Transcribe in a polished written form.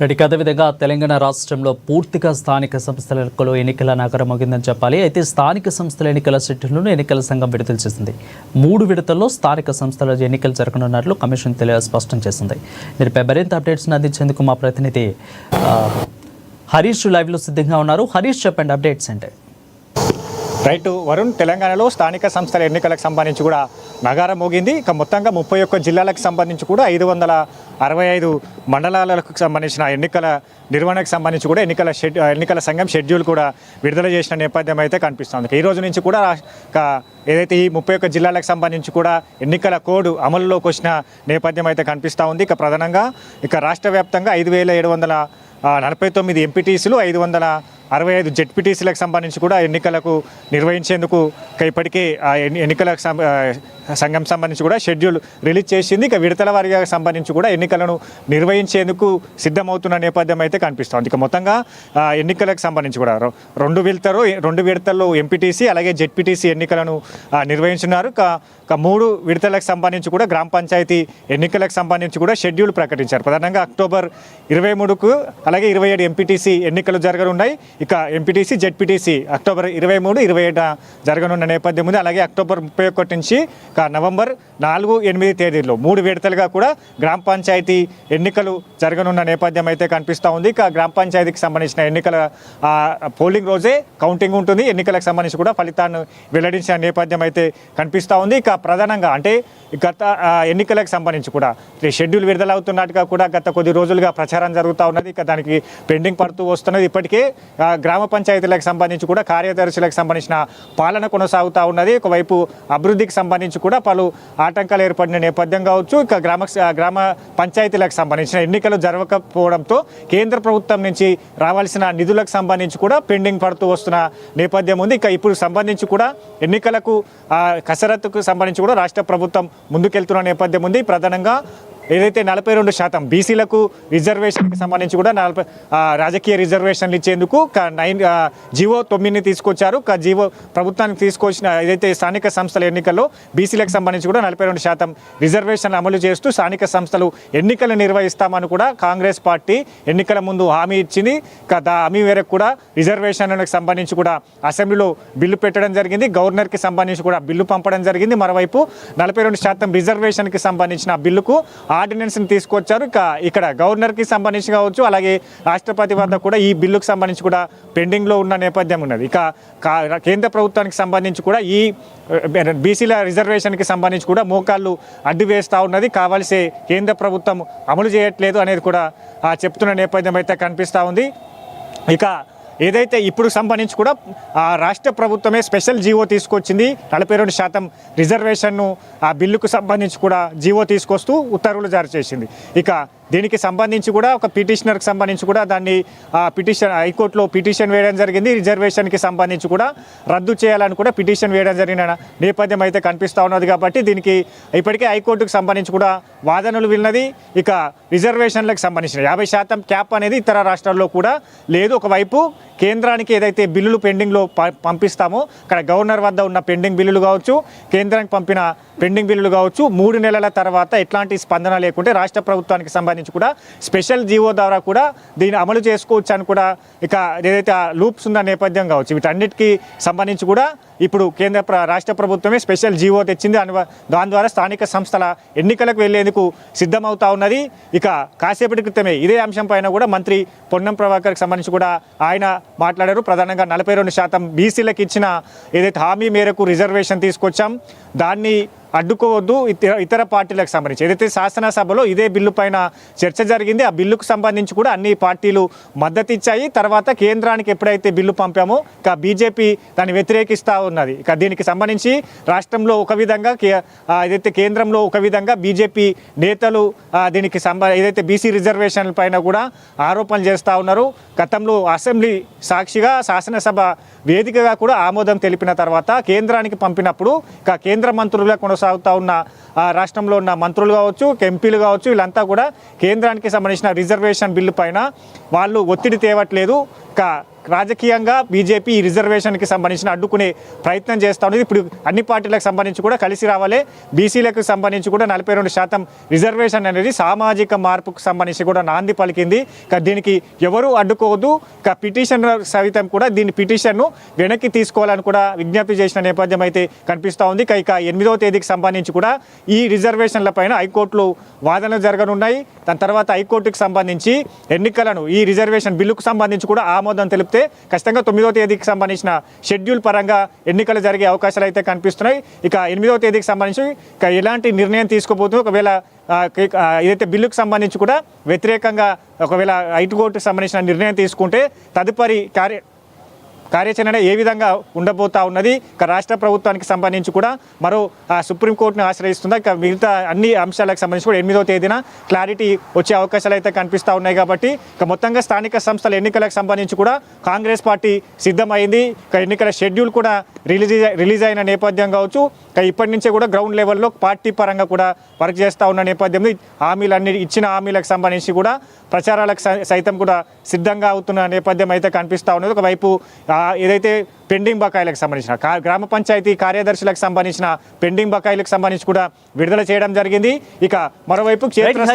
అదేవిధంగా తెలంగాణ రాష్ట్రంలో పూర్తిగా స్థానిక సంస్థల ఎన్నికల నగరం ముగిందని చెప్పాలి. అయితే స్థానిక సంస్థల ఎన్నికల షెడ్యూల్ను ఎన్నికల సంఘం విడుదల చేసింది. 3 విడతల్లో స్థానిక సంస్థల ఎన్నికలు జరగనున్నట్లు కమిషన్ స్పష్టం చేసింది. దీనిపై మరింత అప్డేట్స్ని అందించేందుకు మా ప్రతినిధి హరీష్ లైవ్లో సిద్ధంగా ఉన్నారు. హరీష్, చెప్పండి అప్డేట్స్ అంటే. రైట్ వరుణ్, తెలంగాణలో స్థానిక సంస్థల ఎన్నికలకు సంబంధించి కూడా నగారం మోగింది. ఇక మొత్తంగా 31 జిల్లాలకు సంబంధించి కూడా 565 మండలాలకు సంబంధించిన ఎన్నికల నిర్వహణకు సంబంధించి కూడా ఎన్నికల సంఘం షెడ్యూల్ కూడా విడుదల చేసిన నేపథ్యం అయితే కనిపిస్తుంది. ఈ రోజు నుంచి కూడా ఏదైతే ఈ 31 జిల్లాలకు సంబంధించి కూడా ఎన్నికల కోడ్ అమలులోకి వచ్చిన నేపథ్యం అయితే కనిపిస్తూ ఉంది. ఇక ప్రధానంగా రాష్ట్ర వ్యాప్తంగా 5749 ఎంపీటీసీలు, 565 జెడ్పీటీసీలకు సంబంధించి కూడా ఎన్నికలకు నిర్వహించేందుకు ఇప్పటికే ఎన్నికల సంఘం సంబంధించి కూడా షెడ్యూల్ రిలీజ్ చేసింది. ఇక విడతల వారీగా సంబంధించి కూడా ఎన్నికలను నిర్వహించేందుకు సిద్ధమవుతున్న నేపథ్యం అయితే కనిపిస్తోంది. ఇక మొత్తంగా ఎన్నికలకు సంబంధించి కూడా రెండు విడతల్లో ఎంపీటీసీ అలాగే జెడ్పీటీసీ ఎన్నికలను నిర్వహించున్నారు. 3 విడతలకు సంబంధించి కూడా గ్రామ పంచాయతీ ఎన్నికలకు సంబంధించి కూడా షెడ్యూల్ ప్రకటించారు. ప్రధానంగా అక్టోబర్ 23కు అలాగే 27 ఎంపీటీసీ ఎన్నికలు జరగనున్నాయి. ఇక ఎంపీటీసీ జెడ్పీటీసీ అక్టోబర్ 23, 27 జరగనున్న నేపథ్యం ఉంది. అలాగే అక్టోబర్ 31 నుంచి నవంబర్ 4, 8 తేదీల్లో 3 విడతలుగా కూడా గ్రామ పంచాయతీ ఎన్నికలు జరగనున్న నేపథ్యం అయితే కనిపిస్తూ ఉంది. ఇక గ్రామ పంచాయతీకి సంబంధించిన ఎన్నికల పోలింగ్ రోజే కౌంటింగ్ ఉంటుంది. ఎన్నికలకు సంబంధించి కూడా ఫలితాన్ని వెల్లడించిన నేపథ్యం అయితే కనిపిస్తూ ఉంది. ఇక ప్రధానంగా గత ఎన్నికలకు సంబంధించి కూడా షెడ్యూల్ విడుదలవుతున్నట్టుగా కూడా గత కొద్ది రోజులుగా ప్రచారం జరుగుతూ ఉన్నది. ఇక దానికి పెండింగ్ పడుతూ వస్తున్నది. ఇప్పటికే గ్రామ పంచాయతీలకు సంబంధించి కూడా కార్యదర్శులకు సంబంధించిన పాలన కొనసాగుతూ ఉన్నది. ఒకవైపు అభివృద్ధికి సంబంధించి కూడా పలు ఆటంకాలు ఏర్పడిన నేపథ్యం కావచ్చు. ఇక గ్రామ పంచాయతీలకు సంబంధించిన ఎన్నికలు జరగకపోవడంతో కేంద్ర ప్రభుత్వం నుంచి రావాల్సిన నిధులకు సంబంధించి కూడా పెండింగ్ పడుతూ వస్తున్న నేపథ్యం ఉంది. ఇక ఇప్పుడు సంబంధించి కూడా ఎన్నికలకు కసరత్తుకు సంబంధించి కూడా రాష్ట్ర ప్రభుత్వం ముందుకెళ్తున్న నేపథ్యం ఉంది. ప్రధానంగా ఏదైతే 42% బీసీలకు రిజర్వేషన్కి సంబంధించి కూడా రాజకీయ రిజర్వేషన్లు ఇచ్చేందుకు జీవో 9ని తీసుకొచ్చారు. జీవో ప్రభుత్వానికి తీసుకొచ్చిన ఏదైతే స్థానిక సంస్థల ఎన్నికల్లో బీసీలకు సంబంధించి కూడా 42% రిజర్వేషన్లు అమలు చేస్తూ స్థానిక సంస్థలు ఎన్నికలు నిర్వహిస్తామని కూడా కాంగ్రెస్ పార్టీ ఎన్నికల ముందు హామీ ఇచ్చింది. హామీ మేరకు కూడా రిజర్వేషన్లకు సంబంధించి కూడా అసెంబ్లీలో బిల్లు పెట్టడం జరిగింది. గవర్నర్కి సంబంధించి కూడా బిల్లు పంపడం జరిగింది. మరోవైపు 42% రిజర్వేషన్కి సంబంధించిన బిల్లుకు ఆర్డినెన్స్ని తీసుకొచ్చారు. ఇక్కడ గవర్నర్కి సంబంధించి కావచ్చు అలాగే రాష్ట్రపతి వద్ద కూడా ఈ బిల్లుకు సంబంధించి కూడా పెండింగ్లో ఉన్న నేపథ్యం ఉన్నది. ఇక కేంద్ర ప్రభుత్వానికి సంబంధించి కూడా ఈ బీసీల రిజర్వేషన్కి సంబంధించి కూడా మోకాళ్ళు అడ్డు వేస్తూ ఉన్నది. కావాల్సే కేంద్ర ప్రభుత్వం అమలు చేయట్లేదు అనేది కూడా చెప్తున్న నేపథ్యం అయితే కనిపిస్తూ ఉంది. ఇక ఏదైతే ఇప్పుడు సంబంధించి కూడా రాష్ట్ర ప్రభుత్వమే స్పెషల్ జీవో తీసుకొచ్చింది. 42% రిజర్వేషన్ను ఆ బిల్లుకు సంబంధించి కూడా జీవో తీసుకొస్తూ ఉత్తర్వులు జారీ చేసింది. ఇక దీనికి సంబంధించి కూడా ఒక పిటిషనర్కి సంబంధించి కూడా దాన్ని హైకోర్టులో పిటిషన్ వేయడం జరిగింది. రిజర్వేషన్కి సంబంధించి కూడా రద్దు చేయాలని కూడా పిటిషన్ వేయడం జరిగిన నేపథ్యం అయితే కనిపిస్తూ ఉన్నది. కాబట్టి దీనికి ఇప్పటికే హైకోర్టుకు సంబంధించి కూడా వాదనలు విన్నది. ఇక రిజర్వేషన్లకు సంబంధించిన 50% క్యాప్ అనేది ఇతర రాష్ట్రాల్లో కూడా లేదు. ఒకవైపు కేంద్రానికి ఏదైతే బిల్లులు పెండింగ్లో పంపిస్తామో అక్కడ గవర్నర్ వద్ద ఉన్న పెండింగ్ బిల్లులు కావచ్చు, కేంద్రానికి పంపిన పెండింగ్ బిల్లులు కావచ్చు, 3 నెలల తర్వాత ఎట్లాంటి స్పందన లేకుంటే రాష్ట్ర ప్రభుత్వానికి సంబంధించి కూడా స్పెషల్ జీవో ద్వారా కూడా దీన్ని అమలు చేసుకోవచ్చు అని కూడా ఇక ఏదైతే లూప్స్ ఉన్న నేపథ్యం కావచ్చు వీటన్నిటికీ సంబంధించి కూడా ఇప్పుడు రాష్ట్ర ప్రభుత్వమే స్పెషల్ జీవో తెచ్చింది. దాని ద్వారా స్థానిక సంస్థల ఎన్నికలకు వెళ్లేందుకు సిద్ధమవుతా ఉన్నది. ఇక కాసేపటి క్రితమే ఇదే అంశం పైన కూడా మంత్రి పొన్నం ప్రభాకర్కి సంబంధించి కూడా ఆయన మాట్లాడారు. ప్రధానంగా 42% బీసీలకు ఇచ్చిన ఏదైతే హామీ మేరకు రిజర్వేషన్ తీసుకొచ్చాం దాన్ని అడ్డుకోవద్దు. ఇతర పార్టీలకు సంబంధించి ఏదైతే శాసనసభలో ఇదే బిల్లు పైన చర్చ జరిగింది. ఆ బిల్లుకు సంబంధించి కూడా అన్ని పార్టీలు మద్దతు ఇచ్చాయి. తర్వాత కేంద్రానికి ఎప్పుడైతే బిల్లు పంపామో ఇక బీజేపీ దాన్ని వ్యతిరేకిస్తూ ఉన్నది. ఇక దీనికి సంబంధించి రాష్ట్రంలో ఒక విధంగా ఏదైతే కేంద్రంలో ఒక విధంగా బీజేపీ నేతలు దీనికి ఏదైతే బీసీ రిజర్వేషన్ల పైన కూడా ఆరోపణలు చేస్తూ ఉన్నారు. గతంలో అసెంబ్లీ సాక్షిగా శాసనసభ వేదికగా కూడా ఆమోదం తెలిపిన తర్వాత కేంద్రానికి పంపినప్పుడు ఇక కేంద్ర మంత్రులుగా కొనసాగుతూ ఉన్న రాష్ట్రంలో ఉన్న మంత్రులు కావచ్చు, ఎంపీలు కావచ్చు, వీళ్ళంతా కూడా కేంద్రానికి సంబంధించిన రిజర్వేషన్ బిల్లు పైన వాళ్ళు ఒత్తిడి తేవట్లేదు. రాజకీయంగా బీజేపీ ఈ రిజర్వేషన్కి సంబంధించిన అడ్డుకునే ప్రయత్నం చేస్తూ ఉంది. ఇప్పుడు అన్ని పార్టీలకు సంబంధించి కూడా కలిసి రావాలి, బీసీలకు సంబంధించి కూడా 42% రిజర్వేషన్ అనేది సామాజిక మార్పుకు సంబంధించి కూడా నాంది పలికింది. దీనికి ఎవరు అడ్డుకోవద్దు, పిటిషన్ సైతం కూడా దీని పిటిషన్ను వెనక్కి తీసుకోవాలని కూడా విజ్ఞప్తి చేసిన నేపథ్యం అయితే కనిపిస్తూ ఉంది. ఇక 8వ తేదీకి సంబంధించి కూడా ఈ రిజర్వేషన్ల పైన హైకోర్టులో వాదనలు జరగనున్నాయి. దాని తర్వాత హైకోర్టుకు సంబంధించి ఎన్నికలను ఈ రిజర్వేషన్ బిల్లుకు సంబంధించి కూడా ఆమోదం తెలిపితే ఖచ్చితంగా 9వ తేదీకి సంబంధించిన షెడ్యూల్ పరంగా ఎన్నికలు జరిగే అవకాశాలు అయితే కనిపిస్తున్నాయి. ఇక 8వ తేదీకి సంబంధించి ఎలాంటి నిర్ణయం తీసుకోబోతుందో, ఒకవేళ ఏదైతే బిల్లుకు సంబంధించి కూడా వ్యతిరేకంగా ఒకవేళ హైకోర్టుకు సంబంధించిన నిర్ణయం తీసుకుంటే తదుపరి కార్యాచరణ ఏ విధంగా ఉండబోతా ఉన్నది, ఇక రాష్ట్ర ప్రభుత్వానికి సంబంధించి కూడా మరో సుప్రీంకోర్టుని ఆశ్రయిస్తుందా, ఇక మిగతా అన్ని అంశాలకు సంబంధించి కూడా 8వ తేదీన క్లారిటీ వచ్చే అవకాశాలు అయితే కనిపిస్తూ ఉన్నాయి. కాబట్టి ఇక మొత్తంగా స్థానిక సంస్థల ఎన్నికలకు సంబంధించి కూడా కాంగ్రెస్ పార్టీ సిద్ధమైంది. ఇక ఎన్నికల షెడ్యూల్ కూడా రిలీజ్ అయిన నేపథ్యం కావచ్చు, ఇక ఇప్పటి నుంచే కూడా గ్రౌండ్ లెవెల్లో పార్టీ పరంగా కూడా వర్క్ చేస్తూ ఉన్న నేపథ్యంలో ఇచ్చిన హామీలకు సంబంధించి కూడా ప్రచారాలకు సైతం కూడా సిద్ధంగా అవుతున్న నేపథ్యం అయితే కనిపిస్తూ ఉన్నది. ఒకవైపు ఏదైతే పెండింగ్ బకాయిలకు సంబంధించిన గ్రామ పంచాయతీ కార్యదర్శులకు సంబంధించిన పెండింగ్ బకాయిలకు సంబంధించి కూడా విడుదల చేయడం జరిగింది. ఇక మరోవైపు క్షేత్రస్థాయి